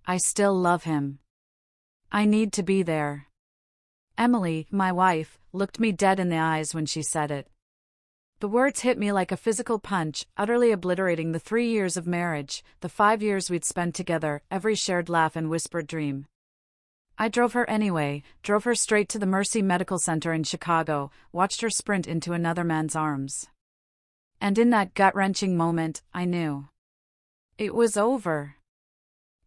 I still love him. I need to be there. Emily, my wife, looked me dead in the eyes when she said it. The words hit me like a physical punch, utterly obliterating the 3 years of marriage, the 5 years we'd spent together, every shared laugh and whispered dream. I drove her anyway, drove her straight to the Mercy Medical Center in Chicago, watched her sprint into another man's arms. And in that gut-wrenching moment, I knew. It was over.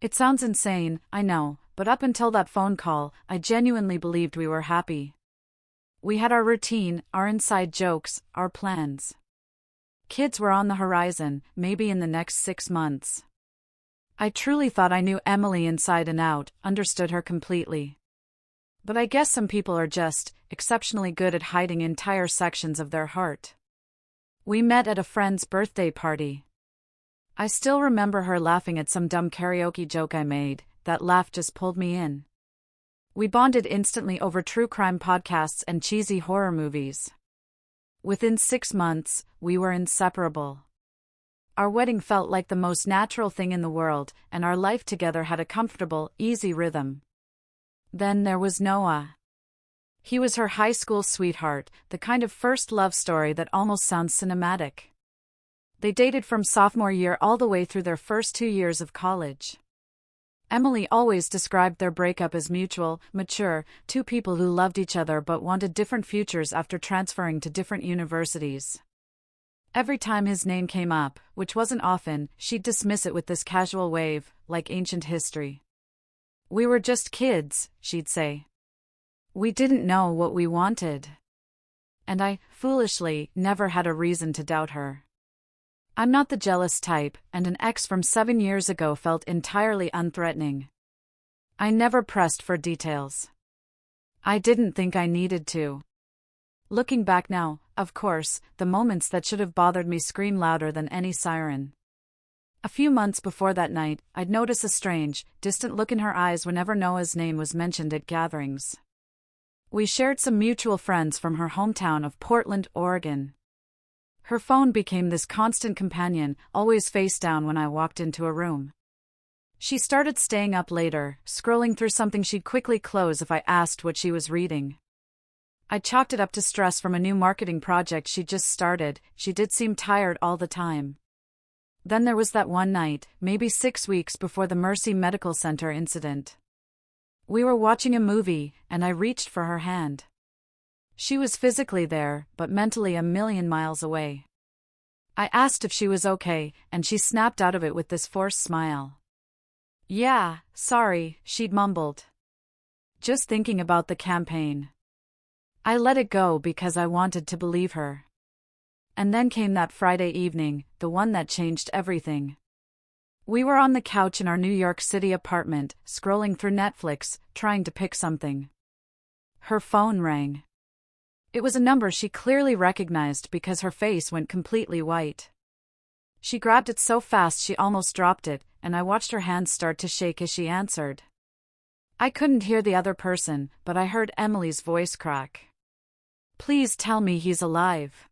It sounds insane, I know, but up until that phone call, I genuinely believed we were happy. We had our routine, our inside jokes, our plans. Kids were on the horizon, maybe in the next 6 months. I truly thought I knew Emily inside and out, understood her completely. But I guess some people are just exceptionally good at hiding entire sections of their heart. We met at a friend's birthday party. I still remember her laughing at some dumb karaoke joke I made. That laugh just pulled me in. We bonded instantly over true crime podcasts and cheesy horror movies. Within 6 months, we were inseparable. Our wedding felt like the most natural thing in the world, and our life together had a comfortable, easy rhythm. Then there was Noah. He was her high school sweetheart, the kind of first love story that almost sounds cinematic. They dated from sophomore year all the way through their first 2 years of college. Emily always described their breakup as mutual, mature, two people who loved each other but wanted different futures after transferring to different universities. Every time his name came up, which wasn't often, she'd dismiss it with this casual wave, like ancient history. We were just kids, she'd say. We didn't know what we wanted. And I, foolishly, never had a reason to doubt her. I'm not the jealous type, and an ex from 7 years ago felt entirely unthreatening. I never pressed for details. I didn't think I needed to. Looking back now, of course, the moments that should have bothered me scream louder than any siren. A few months before that night, I'd notice a strange, distant look in her eyes whenever Noah's name was mentioned at gatherings. We shared some mutual friends from her hometown of Portland, Oregon. Her phone became this constant companion, always face down when I walked into a room. She started staying up later, scrolling through something she'd quickly close if I asked what she was reading. I chalked it up to stress from a new marketing project she'd just started. She did seem tired all the time. Then there was that one night, maybe 6 weeks before the Mercy Medical Center incident. We were watching a movie, and I reached for her hand. She was physically there, but mentally a million miles away. I asked if she was okay, and she snapped out of it with this forced smile. Yeah, sorry, she'd mumbled. Just thinking about the campaign. I let it go because I wanted to believe her. And then came that Friday evening, the one that changed everything. We were on the couch in our New York City apartment, scrolling through Netflix, trying to pick something. Her phone rang. It was a number she clearly recognized because her face went completely white. She grabbed it so fast she almost dropped it, and I watched her hands start to shake as she answered. I couldn't hear the other person, but I heard Emily's voice crack. Please tell me he's alive.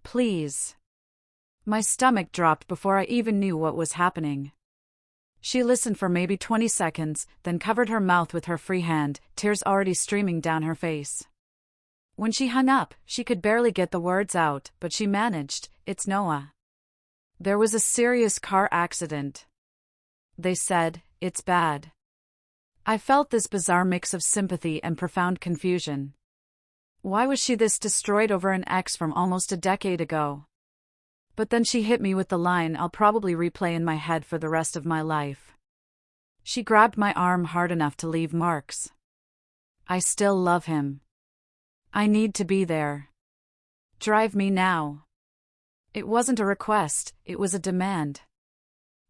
Please. My stomach dropped before I even knew what was happening. She listened for maybe 20 seconds, then covered her mouth with her free hand, tears already streaming down her face. When she hung up, she could barely get the words out, but she managed. It's Noah. There was a serious car accident. They said, it's bad. I felt this bizarre mix of sympathy and profound confusion. Why was she this distraught over an ex from almost a decade ago? But then she hit me with the line I'll probably replay in my head for the rest of my life. She grabbed my arm hard enough to leave marks. I still love him. I need to be there. Drive me now. It wasn't a request, it was a demand.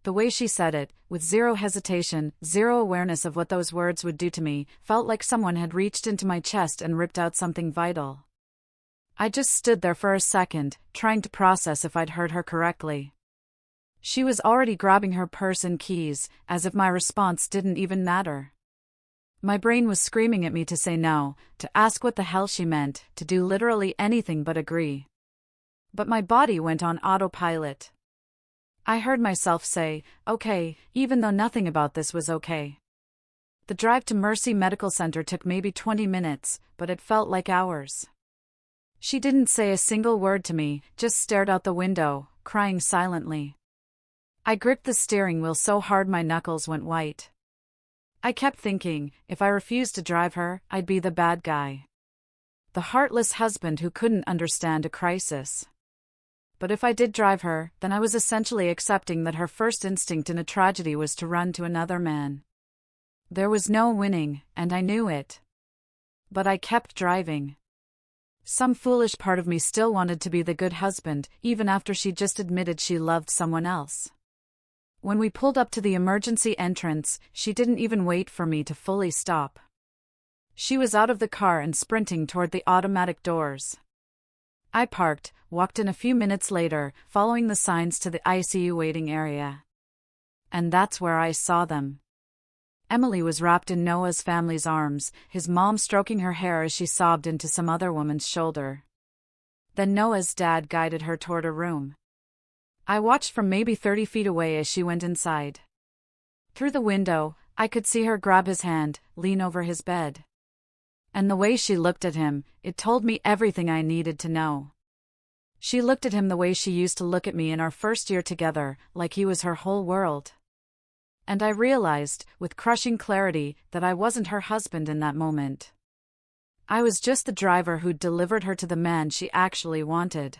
The way she said it, with zero hesitation, zero awareness of what those words would do to me, felt like someone had reached into my chest and ripped out something vital. I just stood there for a second, trying to process if I'd heard her correctly. She was already grabbing her purse and keys, as if my response didn't even matter. My brain was screaming at me to say no, to ask what the hell she meant, to do literally anything but agree. But my body went on autopilot. I heard myself say, okay, even though nothing about this was okay. The drive to Mercy Medical Center took maybe 20 minutes, but it felt like hours. She didn't say a single word to me, just stared out the window, crying silently. I gripped the steering wheel so hard my knuckles went white. I kept thinking, if I refused to drive her, I'd be the bad guy. The heartless husband who couldn't understand a crisis. But if I did drive her, then I was essentially accepting that her first instinct in a tragedy was to run to another man. There was no winning, and I knew it. But I kept driving. Some foolish part of me still wanted to be the good husband, even after she just admitted she loved someone else. When we pulled up to the emergency entrance, she didn't even wait for me to fully stop. She was out of the car and sprinting toward the automatic doors. I parked, walked in a few minutes later, following the signs to the ICU waiting area. And that's where I saw them. Emily was wrapped in Noah's family's arms, his mom stroking her hair as she sobbed into some other woman's shoulder. Then Noah's dad guided her toward a room. I watched from maybe 30 feet away as she went inside. Through the window, I could see her grab his hand, lean over his bed. And the way she looked at him, it told me everything I needed to know. She looked at him the way she used to look at me in our first year together, like he was her whole world. And I realized, with crushing clarity, that I wasn't her husband in that moment. I was just the driver who'd delivered her to the man she actually wanted.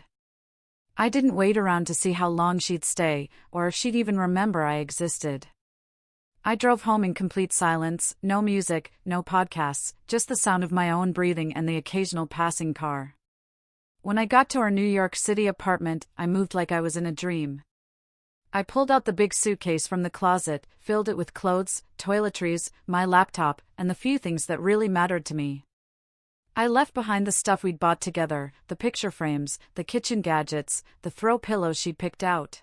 I didn't wait around to see how long she'd stay, or if she'd even remember I existed. I drove home in complete silence, no music, no podcasts, just the sound of my own breathing and the occasional passing car. When I got to our New York City apartment, I moved like I was in a dream. I pulled out the big suitcase from the closet, filled it with clothes, toiletries, my laptop, and the few things that really mattered to me. I left behind the stuff we'd bought together, the picture frames, the kitchen gadgets, the throw pillows she'd picked out.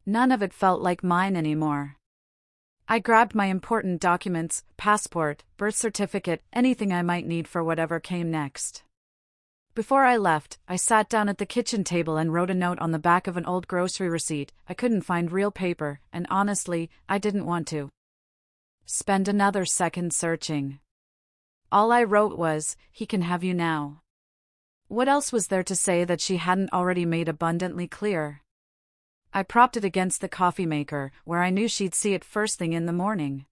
None of it felt like mine anymore. I grabbed my important documents, passport, birth certificate, anything I might need for whatever came next. Before I left, I sat down at the kitchen table and wrote a note on the back of an old grocery receipt. I couldn't find real paper, and honestly, I didn't want to spend another second searching. All I wrote was, "He can have you now." What else was there to say that she hadn't already made abundantly clear? I propped it against the coffee maker, where I knew she'd see it first thing in the morning.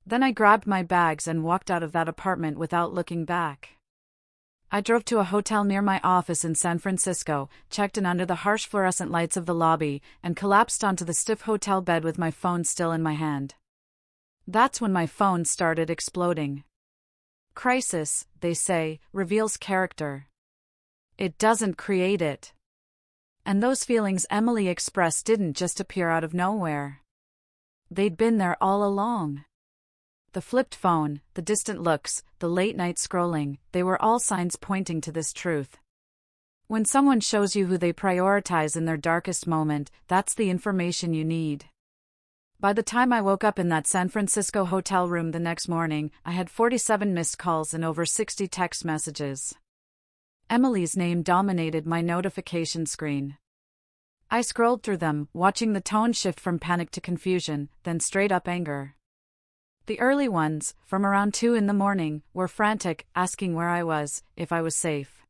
Then I grabbed my bags and walked out of that apartment without looking back. I drove to a hotel near my office in San Francisco, checked in under the harsh fluorescent lights of the lobby, and collapsed onto the stiff hotel bed with my phone still in my hand. That's when my phone started exploding. Crisis, they say, reveals character. It doesn't create it. And those feelings Emily expressed didn't just appear out of nowhere. They'd been there all along. The flipped phone, the distant looks, the late-night scrolling, they were all signs pointing to this truth. When someone shows you who they prioritize in their darkest moment, that's the information you need. By the time I woke up in that San Francisco hotel room the next morning, I had 47 missed calls and over 60 text messages. Emily's name dominated my notification screen. I scrolled through them, watching the tone shift from panic to confusion, then straight-up anger. The early ones, from around 2 in the morning, were frantic, asking where I was, if I was safe.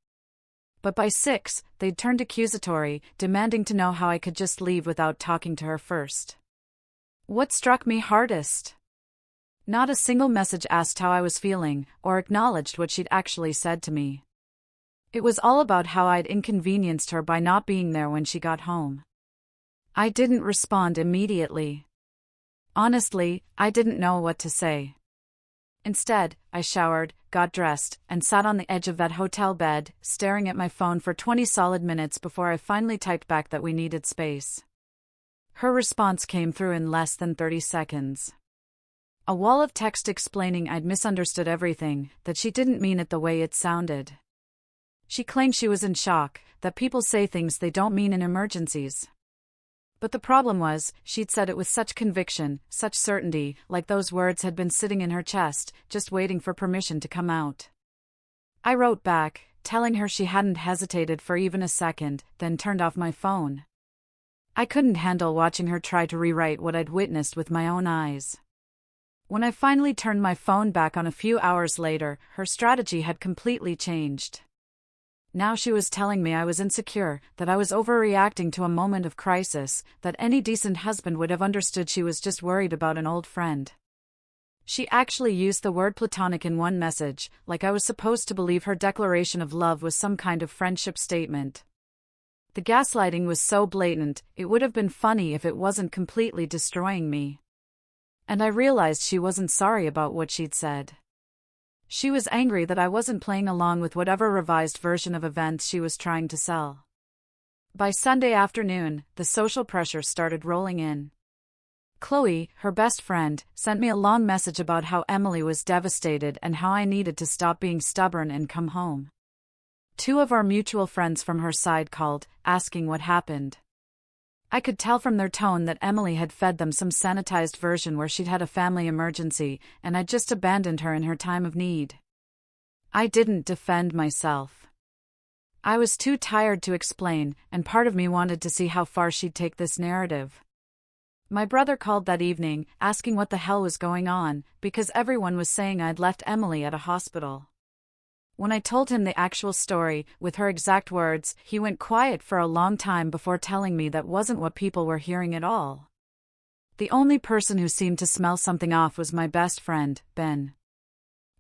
But by 6, they'd turned accusatory, demanding to know how I could just leave without talking to her first. What struck me hardest? Not a single message asked how I was feeling, or acknowledged what she'd actually said to me. It was all about how I'd inconvenienced her by not being there when she got home. I didn't respond immediately. Honestly, I didn't know what to say. Instead, I showered, got dressed, and sat on the edge of that hotel bed, staring at my phone for 20 solid minutes before I finally typed back that we needed space. Her response came through in less than 30 seconds. A wall of text explaining I'd misunderstood everything, that she didn't mean it the way it sounded. She claimed she was in shock, that people say things they don't mean in emergencies. But the problem was, she'd said it with such conviction, such certainty, like those words had been sitting in her chest, just waiting for permission to come out. I wrote back, telling her she hadn't hesitated for even a second, then turned off my phone. I couldn't handle watching her try to rewrite what I'd witnessed with my own eyes. When I finally turned my phone back on a few hours later, her strategy had completely changed. Now she was telling me I was insecure, that I was overreacting to a moment of crisis, that any decent husband would have understood she was just worried about an old friend. She actually used the word platonic in one message, like I was supposed to believe her declaration of love was some kind of friendship statement. The gaslighting was so blatant, it would have been funny if it wasn't completely destroying me. And I realized she wasn't sorry about what she'd said. She was angry that I wasn't playing along with whatever revised version of events she was trying to sell. By Sunday afternoon, the social pressure started rolling in. Chloe, her best friend, sent me a long message about how Emily was devastated and how I needed to stop being stubborn and come home. 2 of our mutual friends from her side called, asking what happened. I could tell from their tone that Emily had fed them some sanitized version where she'd had a family emergency, and I'd just abandoned her in her time of need. I didn't defend myself. I was too tired to explain, and part of me wanted to see how far she'd take this narrative. My brother called that evening, asking what the hell was going on, because everyone was saying I'd left Emily at a hospital. When I told him the actual story, with her exact words, he went quiet for a long time before telling me that wasn't what people were hearing at all. The only person who seemed to smell something off was my best friend, Ben.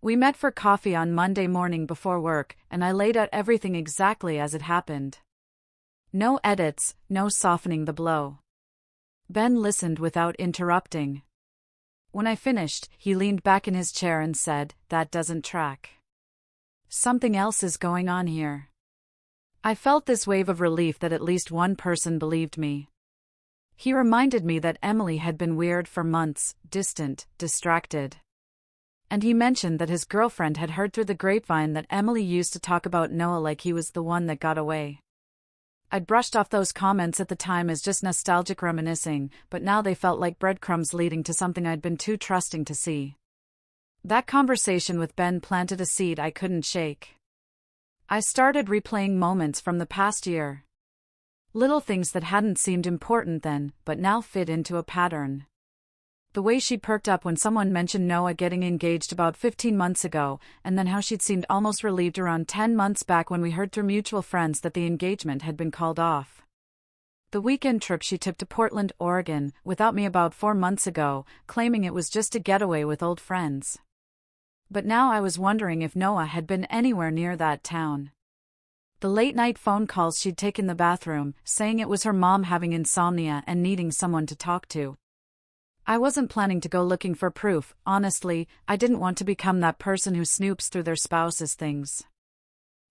We met for coffee on Monday morning before work, and I laid out everything exactly as it happened. No edits, no softening the blow. Ben listened without interrupting. When I finished, he leaned back in his chair and said, "That doesn't track. Something else is going on here." I felt this wave of relief that at least one person believed me. He reminded me that Emily had been weird for months, distant, distracted. And he mentioned that his girlfriend had heard through the grapevine that Emily used to talk about Noah like he was the one that got away. I'd brushed off those comments at the time as just nostalgic reminiscing, but now they felt like breadcrumbs leading to something I'd been too trusting to see. That conversation with Ben planted a seed I couldn't shake. I started replaying moments from the past year. Little things that hadn't seemed important then, but now fit into a pattern. The way she perked up when someone mentioned Noah getting engaged about 15 months ago, and then how she'd seemed almost relieved around 10 months back when we heard through mutual friends that the engagement had been called off. The weekend trip she took to Portland, Oregon, without me about 4 months ago, claiming it was just a getaway with old friends. But now I was wondering if Noah had been anywhere near that town. The late-night phone calls she'd take in the bathroom, saying it was her mom having insomnia and needing someone to talk to. I wasn't planning to go looking for proof, honestly. I didn't want to become that person who snoops through their spouse's things.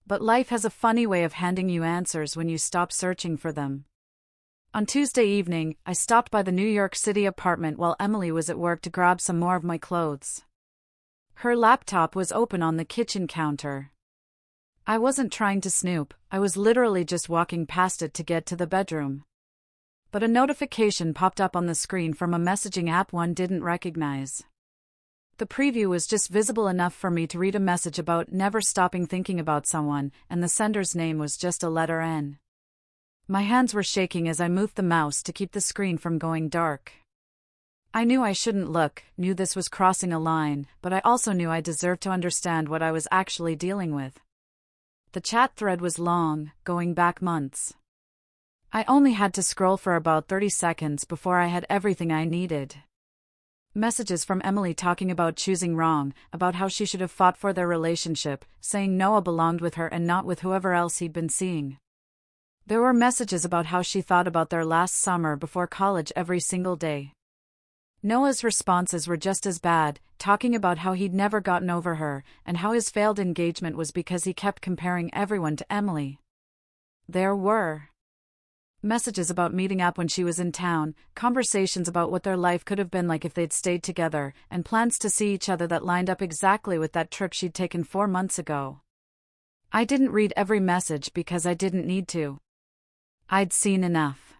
But life has a funny way of handing you answers when you stop searching for them. On Tuesday evening, I stopped by the New York City apartment while Emily was at work to grab some more of my clothes. Her laptop was open on the kitchen counter. I wasn't trying to snoop, I was literally just walking past it to get to the bedroom. But a notification popped up on the screen from a messaging app one didn't recognize. The preview was just visible enough for me to read a message about never stopping thinking about someone, and the sender's name was just a letter N. My hands were shaking as I moved the mouse to keep the screen from going dark. I knew I shouldn't look, knew this was crossing a line, but I also knew I deserved to understand what I was actually dealing with. The chat thread was long, going back months. I only had to scroll for about 30 seconds before I had everything I needed. Messages from Emily talking about choosing wrong, about how she should have fought for their relationship, saying Noah belonged with her and not with whoever else he'd been seeing. There were messages about how she thought about their last summer before college every single day. Noah's responses were just as bad, talking about how he'd never gotten over her, and how his failed engagement was because he kept comparing everyone to Emily. There were messages about meeting up when she was in town, conversations about what their life could have been like if they'd stayed together, and plans to see each other that lined up exactly with that trip she'd taken 4 months ago. I didn't read every message because I didn't need to. I'd seen enough.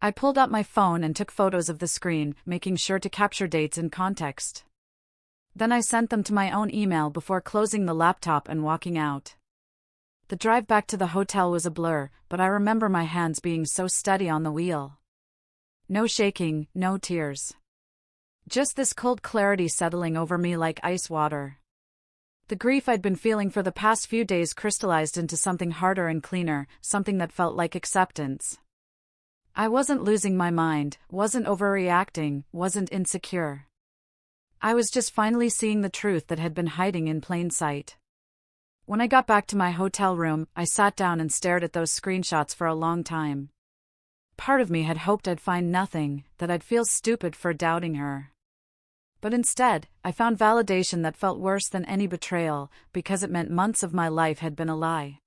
I pulled out my phone and took photos of the screen, making sure to capture dates and context. Then I sent them to my own email before closing the laptop and walking out. The drive back to the hotel was a blur, but I remember my hands being so steady on the wheel. No shaking, no tears. Just this cold clarity settling over me like ice water. The grief I'd been feeling for the past few days crystallized into something harder and cleaner, something that felt like acceptance. I wasn't losing my mind, wasn't overreacting, wasn't insecure. I was just finally seeing the truth that had been hiding in plain sight. When I got back to my hotel room, I sat down and stared at those screenshots for a long time. Part of me had hoped I'd find nothing, that I'd feel stupid for doubting her. But instead, I found validation that felt worse than any betrayal, because it meant months of my life had been a lie.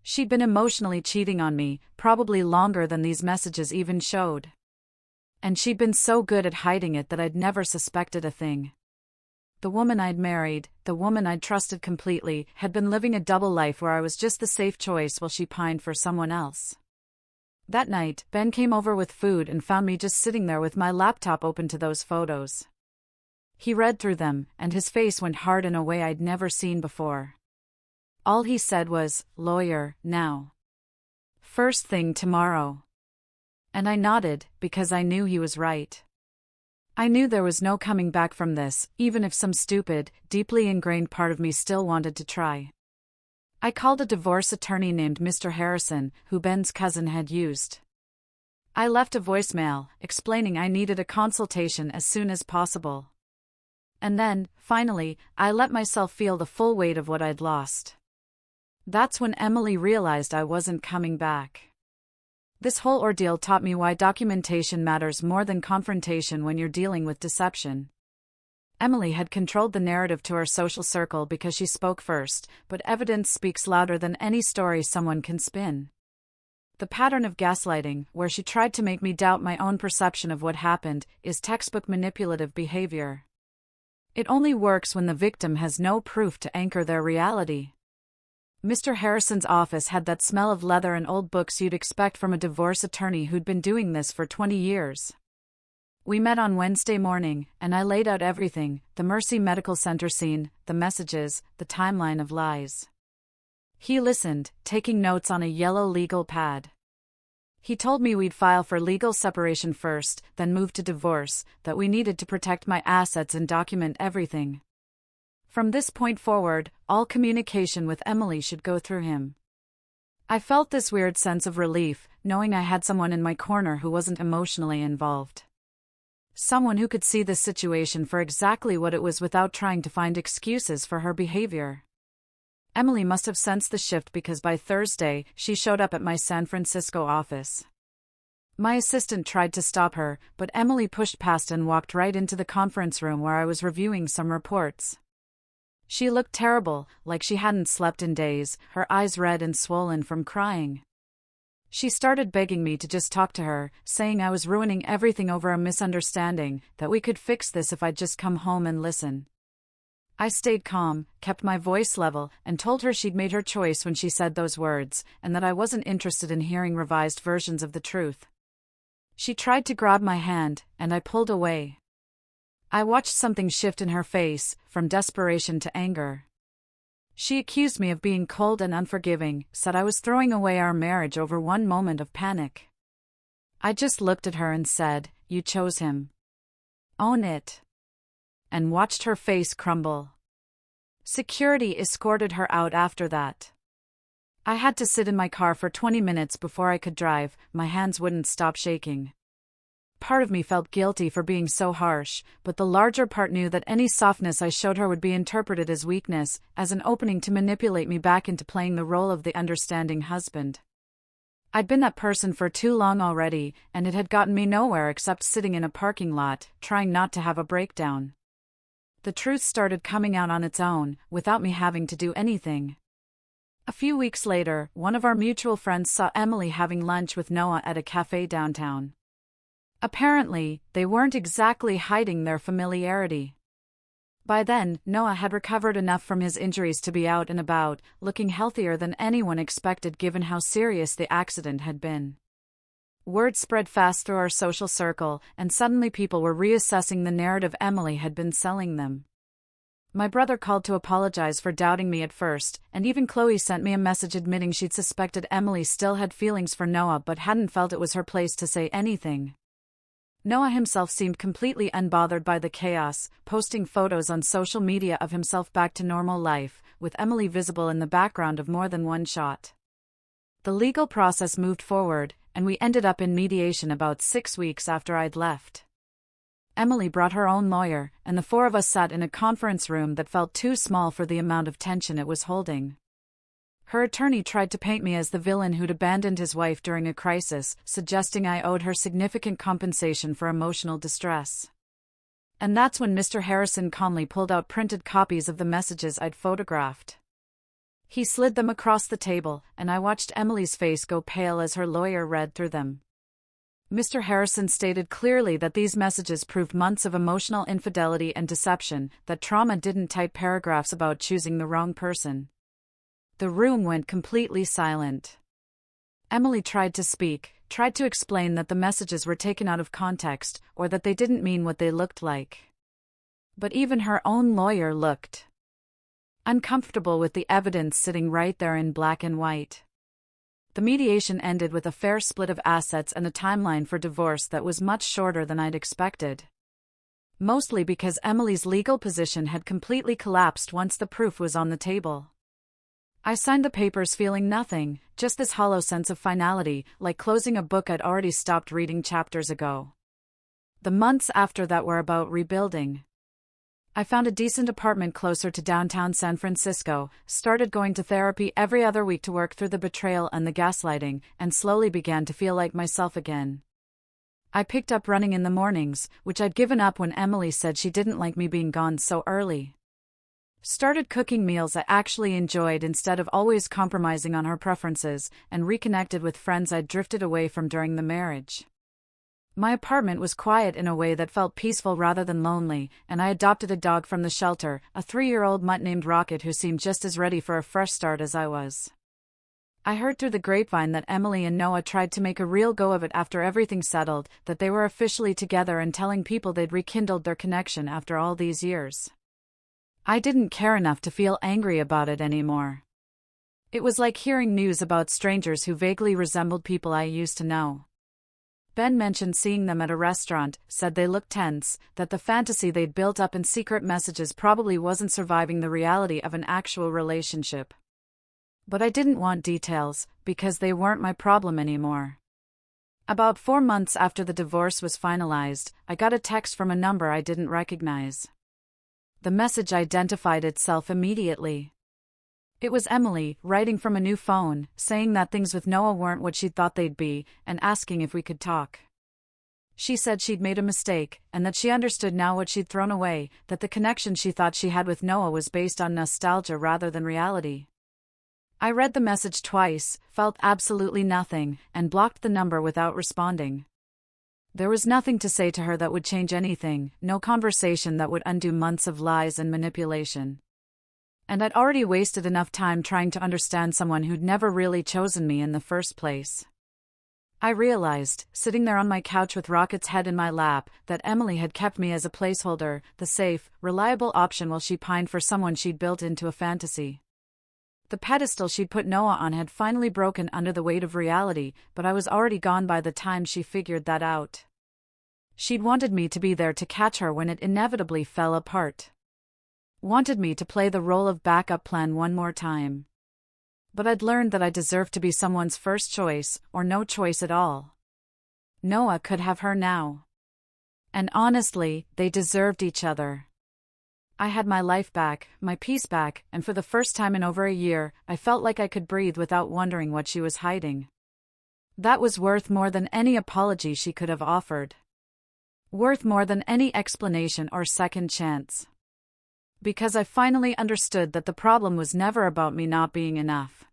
She'd been emotionally cheating on me, probably longer than these messages even showed. And she'd been so good at hiding it that I'd never suspected a thing. The woman I'd married, the woman I'd trusted completely, had been living a double life where I was just the safe choice while she pined for someone else. That night, Ben came over with food and found me just sitting there with my laptop open to those photos. He read through them, and his face went hard in a way I'd never seen before. All he said was, "Lawyer, now. First thing tomorrow." And I nodded, because I knew he was right. I knew there was no coming back from this, even if some stupid, deeply ingrained part of me still wanted to try. I called a divorce attorney named Mr. Harrison, who Ben's cousin had used. I left a voicemail, explaining I needed a consultation as soon as possible. And then, finally, I let myself feel the full weight of what I'd lost. That's when Emily realized I wasn't coming back. This whole ordeal taught me why documentation matters more than confrontation when you're dealing with deception. Emily had controlled the narrative to her social circle because she spoke first, but evidence speaks louder than any story someone can spin. The pattern of gaslighting, where she tried to make me doubt my own perception of what happened, is textbook manipulative behavior. It only works when the victim has no proof to anchor their reality. Mr. Harrison's office had that smell of leather and old books you'd expect from a divorce attorney who'd been doing this for 20 years. We met on Wednesday morning, and I laid out everything: the Mercy Medical Center scene, the messages, the timeline of lies. He listened, taking notes on a yellow legal pad. He told me we'd file for legal separation first, then move to divorce, that we needed to protect my assets and document everything. From this point forward, all communication with Emily should go through him. I felt this weird sense of relief, knowing I had someone in my corner who wasn't emotionally involved. Someone who could see the situation for exactly what it was without trying to find excuses for her behavior. Emily must have sensed the shift because by Thursday, she showed up at my San Francisco office. My assistant tried to stop her, but Emily pushed past and walked right into the conference room where I was reviewing some reports. She looked terrible, like she hadn't slept in days, her eyes red and swollen from crying. She started begging me to just talk to her, saying I was ruining everything over a misunderstanding, that we could fix this if I'd just come home and listen. I stayed calm, kept my voice level, and told her she'd made her choice when she said those words, and that I wasn't interested in hearing revised versions of the truth. She tried to grab my hand, and I pulled away. I watched something shift in her face, from desperation to anger. She accused me of being cold and unforgiving, said I was throwing away our marriage over one moment of panic. I just looked at her and said, "You chose him. Own it." And watched her face crumble. Security escorted her out after that. I had to sit in my car for 20 minutes before I could drive, my hands wouldn't stop shaking. Part of me felt guilty for being so harsh, but the larger part knew that any softness I showed her would be interpreted as weakness, as an opening to manipulate me back into playing the role of the understanding husband. I'd been that person for too long already, and it had gotten me nowhere except sitting in a parking lot, trying not to have a breakdown. The truth started coming out on its own, without me having to do anything. A few weeks later, one of our mutual friends saw Emily having lunch with Noah at a cafe downtown. Apparently, they weren't exactly hiding their familiarity. By then, Noah had recovered enough from his injuries to be out and about, looking healthier than anyone expected given how serious the accident had been. Word spread fast through our social circle, and suddenly people were reassessing the narrative Emily had been selling them. My brother called to apologize for doubting me at first, and even Chloe sent me a message admitting she'd suspected Emily still had feelings for Noah but hadn't felt it was her place to say anything. Noah himself seemed completely unbothered by the chaos, posting photos on social media of himself back to normal life, with Emily visible in the background of more than one shot. The legal process moved forward, and we ended up in mediation about 6 weeks after I'd left. Emily brought her own lawyer, and the four of us sat in a conference room that felt too small for the amount of tension it was holding. Her attorney tried to paint me as the villain who'd abandoned his wife during a crisis, suggesting I owed her significant compensation for emotional distress. And that's when Mr. Harrison calmly pulled out printed copies of the messages I'd photographed. He slid them across the table, and I watched Emily's face go pale as her lawyer read through them. Mr. Harrison stated clearly that these messages proved months of emotional infidelity and deception, that trauma didn't type paragraphs about choosing the wrong person. The room went completely silent. Emily tried to speak, tried to explain that the messages were taken out of context, or that they didn't mean what they looked like. But even her own lawyer looked uncomfortable with the evidence sitting right there in black and white. The mediation ended with a fair split of assets and a timeline for divorce that was much shorter than I'd expected. Mostly because Emily's legal position had completely collapsed once the proof was on the table. I signed the papers feeling nothing, just this hollow sense of finality, like closing a book I'd already stopped reading chapters ago. The months after that were about rebuilding. I found a decent apartment closer to downtown San Francisco, started going to therapy every other week to work through the betrayal and the gaslighting, and slowly began to feel like myself again. I picked up running in the mornings, which I'd given up when Emily said she didn't like me being gone so early. Started cooking meals I actually enjoyed instead of always compromising on her preferences, and reconnected with friends I'd drifted away from during the marriage. My apartment was quiet in a way that felt peaceful rather than lonely, and I adopted a dog from the shelter, a 3-year-old mutt named Rocket who seemed just as ready for a fresh start as I was. I heard through the grapevine that Emily and Noah tried to make a real go of it after everything settled, that they were officially together and telling people they'd rekindled their connection after all these years. I didn't care enough to feel angry about it anymore. It was like hearing news about strangers who vaguely resembled people I used to know. Ben mentioned seeing them at a restaurant, said they looked tense, that the fantasy they'd built up in secret messages probably wasn't surviving the reality of an actual relationship. But I didn't want details, because they weren't my problem anymore. About 4 months after the divorce was finalized, I got a text from a number I didn't recognize. The message identified itself immediately. It was Emily, writing from a new phone, saying that things with Noah weren't what she'd thought they'd be, and asking if we could talk. She said she'd made a mistake, and that she understood now what she'd thrown away, that the connection she thought she had with Noah was based on nostalgia rather than reality. I read the message twice, felt absolutely nothing, and blocked the number without responding. There was nothing to say to her that would change anything, no conversation that would undo months of lies and manipulation. And I'd already wasted enough time trying to understand someone who'd never really chosen me in the first place. I realized, sitting there on my couch with Rocket's head in my lap, that Emily had kept me as a placeholder, the safe, reliable option while she pined for someone she'd built into a fantasy. The pedestal she'd put Noah on had finally broken under the weight of reality, but I was already gone by the time she figured that out. She'd wanted me to be there to catch her when it inevitably fell apart. Wanted me to play the role of backup plan one more time. But I'd learned that I deserved to be someone's first choice, or no choice at all. Noah could have her now. And honestly, they deserved each other. I had my life back, my peace back, and for the first time in over a year, I felt like I could breathe without wondering what she was hiding. That was worth more than any apology she could have offered. Worth more than any explanation or second chance. Because I finally understood that the problem was never about me not being enough.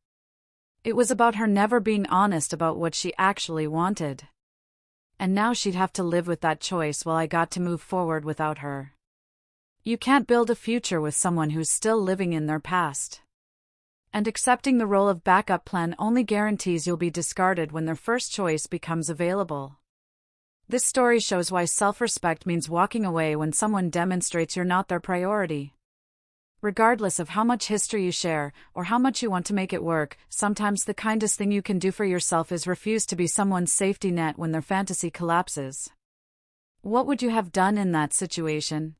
It was about her never being honest about what she actually wanted. And now she'd have to live with that choice while I got to move forward without her. You can't build a future with someone who's still living in their past. And accepting the role of backup plan only guarantees you'll be discarded when their first choice becomes available. This story shows why self-respect means walking away when someone demonstrates you're not their priority. Regardless of how much history you share, or how much you want to make it work, sometimes the kindest thing you can do for yourself is refuse to be someone's safety net when their fantasy collapses. What would you have done in that situation?